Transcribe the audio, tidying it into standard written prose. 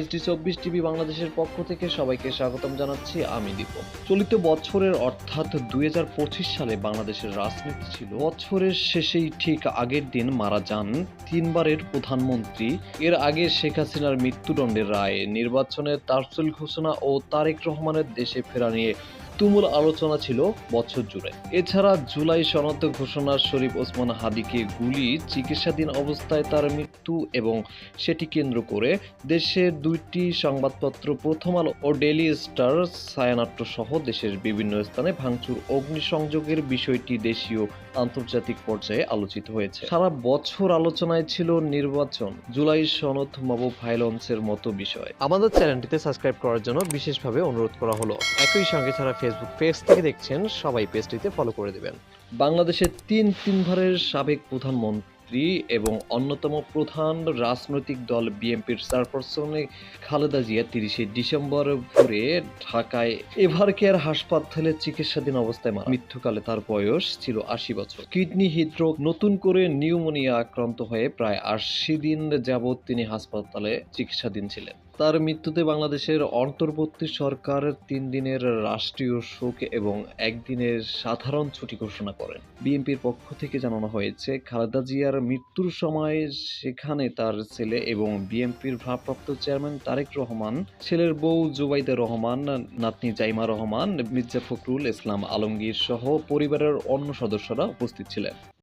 SD24 TV বাংলাদেশের পক্ষ থেকে সবাইকে স্বাগতম জানাচ্ছি, আমি দীপক। চলিত বছরের অর্থাৎ 2025 সালে বাংলাদেশের রাজনীতি ছিল বছরের শেষেই ঠিক আগের দিন মারা যান তিনবারের প্রধানমন্ত্রী। এর আগে শেখ হাসিনার মৃত্যুদণ্ডের রায়, নির্বাচনের তাফসীল ঘোষণা ও তারেক রহমানের দেশে ফেরা নিয়ে তুমুল আলোচনা ছিল বছর জুড়ে। এছাড়া জুলাই সনদ ঘোষণার শরীফ ওসমান হাদিকে গুলি, চিকিৎসাধীন অবস্থায় তার মৃত্যু এবং সেটি কেন্দ্র করে দেশের দুইটি সংবাদপত্র প্রথম আলো ও ডেইলি স্টার ছায়ানট্য সহ দেশের বিভিন্ন স্থানে ভাঙচুর, অগ্নিসংযোগের বিষয়টি দেশীয় আন্তর্জাতিক পর্যায়ে আলোচিত হয়েছে। সারা বছর আলোচনায় ছিল নির্বাচন, জুলাই সনদ, মব ভায়োলেন্সের মতো বিষয়। আমাদের চ্যানেলটিতে সাবস্ক্রাইব করার জন্য বিশেষভাবে অনুরোধ করা হলো। একই সঙ্গে যারা ফেসবুক পেজ থেকে দেখছেন সবাই পেজটিতে ফলো করে দেবেন। বাংলাদেশের তিনবারের সাবেক প্রধানমন্ত্রী এবং অন্যতম প্রধান রাজনৈতিক দল বিএনপির চেয়ারপারসন খালেদা জিয়া 30 ডিসেম্বর ভোরে ঢাকায় এভারকেয়ার হাসপাতালে চিকিৎসাধীন অবস্থায় মারা। মৃত্যুকালে তার বয়স ছিল 80 বছর। কিডনি হৃদরোগ, নতুন করে নিউমোনিয়া আক্রান্ত হয়ে প্রায় 80 দিন যাবৎ তিনি হাসপাতালে চিকিৎসাধীন ছিলেন। তার মৃত্যুতে বাংলাদেশের অন্তর্বর্তী সরকার 3 দিনের রাষ্ট্রীয় শোক এবং 1 দিনের সাধারণ ছুটি ঘোষণা করেন। বিএনপির পক্ষ থেকে জানানো হয়েছে, খালেদা জিয়ার মৃত্যুর সময় সেখানে তার ছেলে এবং বিএনপির ভারপ্রাপ্ত চেয়ারম্যান তারেক রহমান, ছেলের বউ জুবাইদা রহমান, নাতনি জাইমা রহমান, মির্জা ফখরুল ইসলাম আলমগীর সহ পরিবারের অন্য সদস্যরা উপস্থিত ছিলেন।